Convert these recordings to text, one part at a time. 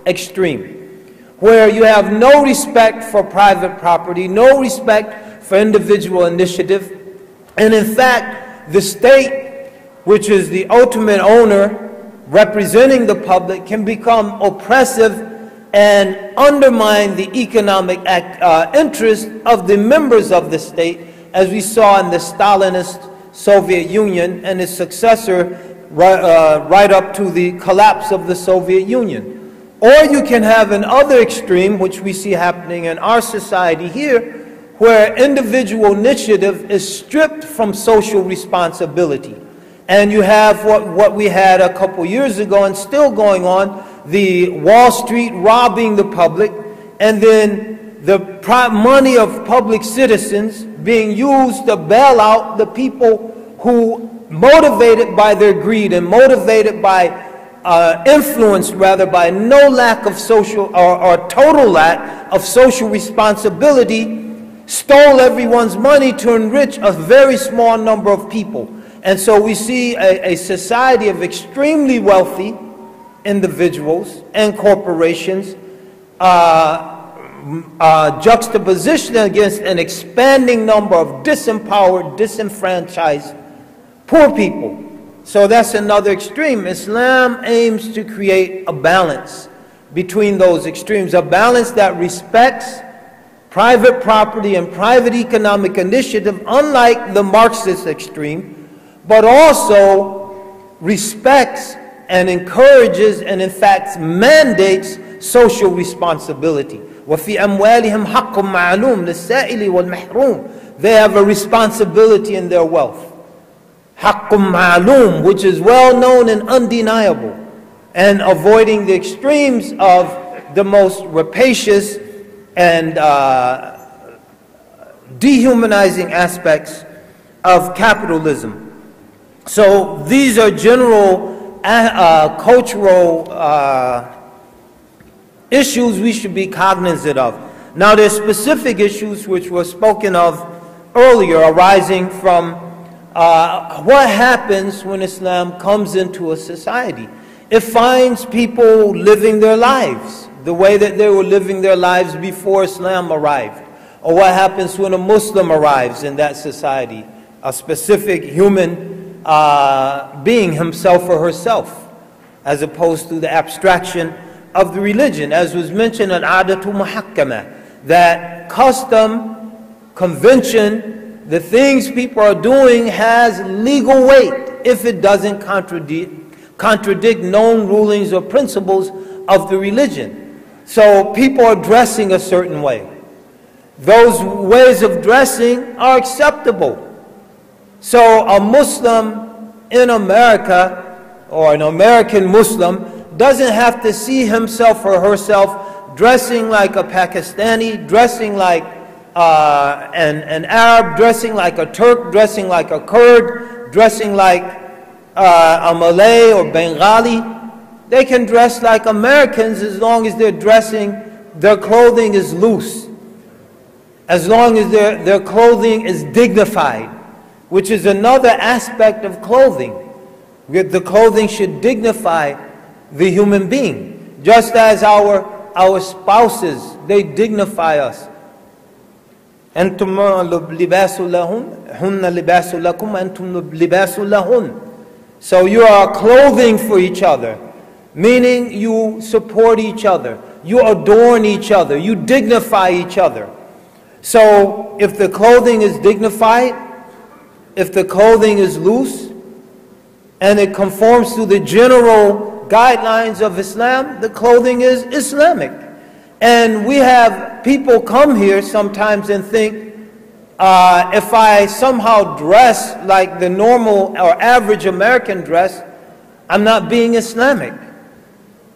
extreme, where you have no respect for private property, no respect for individual initiative, and in fact, the state, which is the ultimate owner representing the public, can become oppressive and undermine the economic interest of the members of the state, as we saw in the Stalinist Soviet Union and its successor right up to the collapse of the Soviet Union. Or you can have another extreme, which we see happening in our society here, where individual initiative is stripped from social responsibility. And you have what we had a couple years ago and still going on, the Wall Street robbing the public, and then the money of public citizens being used to bail out the people who, motivated by their greed and motivated by, influenced rather by no lack of social or total lack of social responsibility, stole everyone's money to enrich a very small number of people. And so we see a society of extremely wealthy individuals and corporations juxtaposition against an expanding number of disempowered, disenfranchised, poor people. So that's another extreme. Islam aims to create a balance between those extremes, a balance that respects private property and private economic initiative, unlike the Marxist extreme, but also respects and encourages and in fact mandates social responsibility. وَفِي أَمْوَالِهِمْ حَقٌّ مَعْلُومٌ لِلسَّائِلِ وَالْمَحْرُومِ. They have a responsibility in their wealth. حَقٌّ مَعْلُومٌ, which is well known and undeniable, and avoiding the extremes of the most rapacious and dehumanizing aspects of capitalism. So these are general cultural issues we should be cognizant of. Now there's specific issues which were spoken of earlier arising from what happens when Islam comes into a society. It finds people living their lives the way that they were living their lives before Islam arrived. Or what happens when a Muslim arrives in that society, a specific human being, himself or herself, as opposed to the abstraction of the religion. As was mentioned in Adatu Muhakkama, that custom, convention, the things people are doing has legal weight if it doesn't contradict known rulings or principles of the religion. So people are dressing a certain way. Those ways of dressing are acceptable. So a Muslim in America, or an American Muslim, doesn't have to see himself or herself dressing like a Pakistani, dressing like an Arab, dressing like a Turk, dressing like a Kurd, dressing like a Malay or Bengali. They can dress like Americans as long as they're dressing, their clothing is loose, as long as their clothing is dignified, which is another aspect of clothing. The clothing should dignify the human being, just as our spouses, they dignify us. أنتم لباس لهن هن لباس لكم أنتم لباس لهن. So you are clothing for each other, meaning you support each other, you adorn each other, you dignify each other. So if the clothing is dignified, if the clothing is loose, and it conforms to the general guidelines of Islam, the clothing is Islamic. And we have people come here sometimes and think, if I somehow dress like the normal or average American dress, I'm not being Islamic.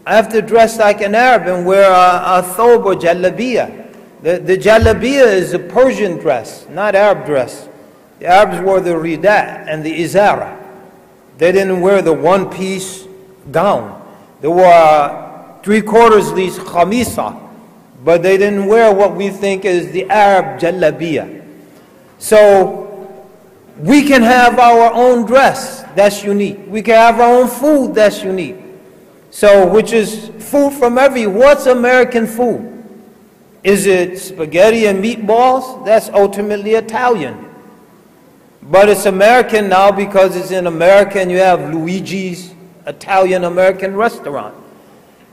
I have to dress like an Arab and wear a thob or jalabiya. The jalabiya is a Persian dress, not Arab dress. The Arabs wore the rida and the izara. They didn't wear the one-piece gown. They wore three-quarter sleeves khamisa, but they didn't wear what we think is the Arab jalabiya. So we can have our own dress, that's unique. We can have our own food, that's unique. So, which is food from what's American food? Is it spaghetti and meatballs? That's ultimately Italian. But it's American now because it's in America and you have Luigi's Italian-American restaurant.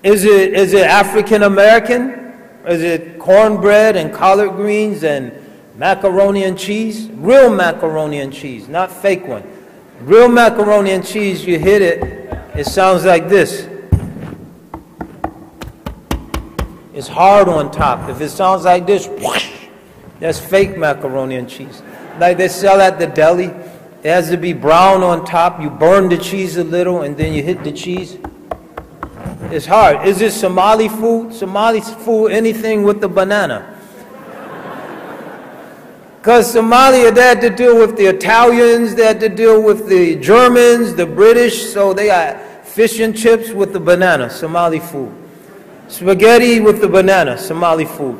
Is it African-American? Is it cornbread and collard greens and macaroni and cheese? Real macaroni and cheese, not fake one. Real macaroni and cheese, you hit it, it sounds like this. It's hard on top. If it sounds like this, whoosh, that's fake macaroni and cheese. Like they sell at the deli. It has to be brown on top. You burn the cheese a little and then you hit the cheese. It's hard. Is it Somali food? Somali food, anything with the banana. Because Somalia, they had to deal with the Italians, they had to deal with the Germans, the British, so they got fish and chips with the banana, Somali food. Spaghetti with the banana, Somali food.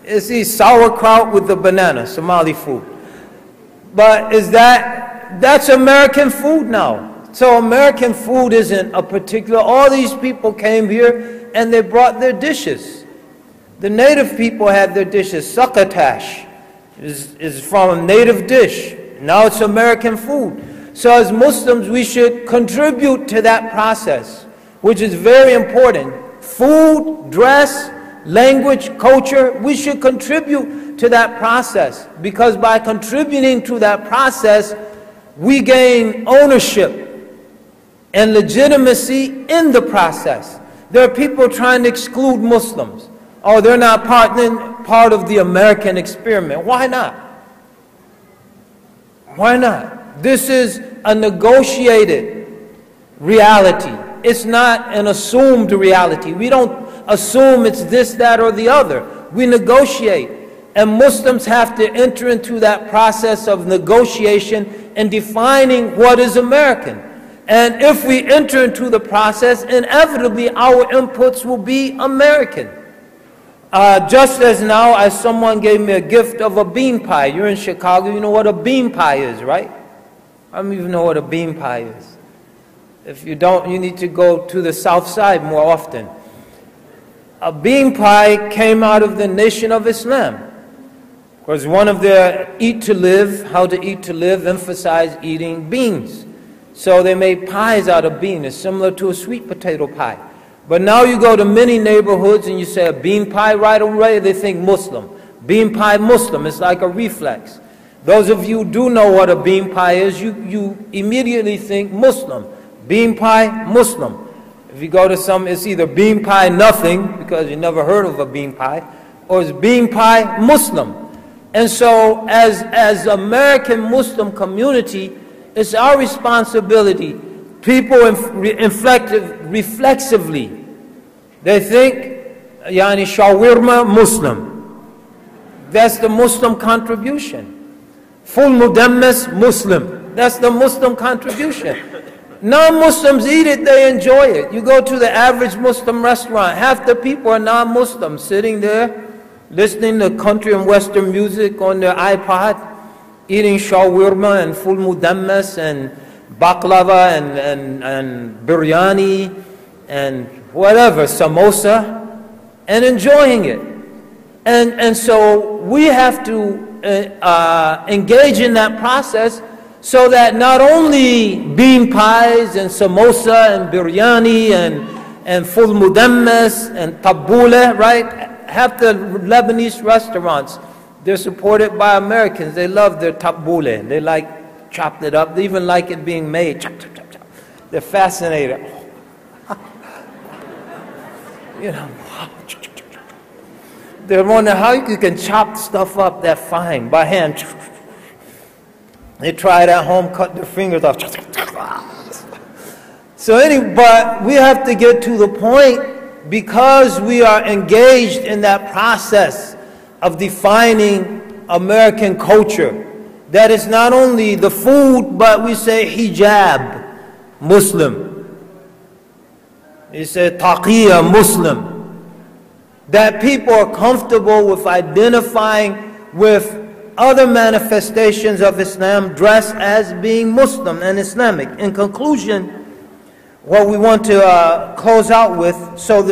It's the sauerkraut with the banana, Somali food. But that's American food now. So American food isn't a particular, all these people came here and they brought their dishes. The native people had their dishes. Succotash is from a native dish. Now it's American food. So as Muslims, we should contribute to that process, which is very important. Food, dress, language, culture, we should contribute to that process, because by contributing to that process, we gain ownership and legitimacy in the process. There are people trying to exclude Muslims. Oh, they're not part of the American experiment. Why not? Why not? This is a negotiated reality. It's not an assumed reality. We don't assume it's this, that, or the other. We negotiate. And Muslims have to enter into that process of negotiation and defining what is American. And if we enter into the process, inevitably our inputs will be American. Just as now, as someone gave me a gift of a bean pie. You're in Chicago, you know what a bean pie is, right? I don't even know what a bean pie is. If you don't, you need to go to the south side more often. A bean pie came out of the Nation of Islam. Because one of their how to eat to live, emphasized eating beans. So they made pies out of beans. It's similar to a sweet potato pie. But now you go to many neighborhoods and you say a bean pie, right away they think Muslim. Bean pie Muslim, it's like a reflex. Those of you who do know what a bean pie is, you immediately think Muslim. Bean pie Muslim. If you go to some, it's either bean pie nothing, because you never heard of a bean pie, or it's bean pie Muslim. And so as American Muslim community, it's our responsibility. People reflexively, they think, yani shawarma Muslim. That's the Muslim contribution. Full mudammas Muslim. That's the Muslim contribution. Non-Muslims eat it, they enjoy it. You go to the average Muslim restaurant, half the people are non-Muslims sitting there, listening to country and Western music on their iPod, eating shawarma and full mudammas and baklava and biryani and whatever, samosa, and enjoying it. And so we have to engage in that process, so that not only bean pies and samosa and biryani and full mudammas and tabbouleh, right? Half the Lebanese restaurants, they're supported by Americans. They love their tabbouleh. They like chopped it up. They even like it being made. Chop, chop, chop, chop. They're fascinated. You know, they wonder how you can chop stuff up that fine by hand. They try it at home, cut their fingers off. So but we have to get to the point, because we are engaged in that process of defining American culture, that is not only the food, but we say hijab, Muslim. We say taqiyya, Muslim. That people are comfortable with identifying with other manifestations of Islam dressed as being Muslim and Islamic. In conclusion, what we want to close out with, so that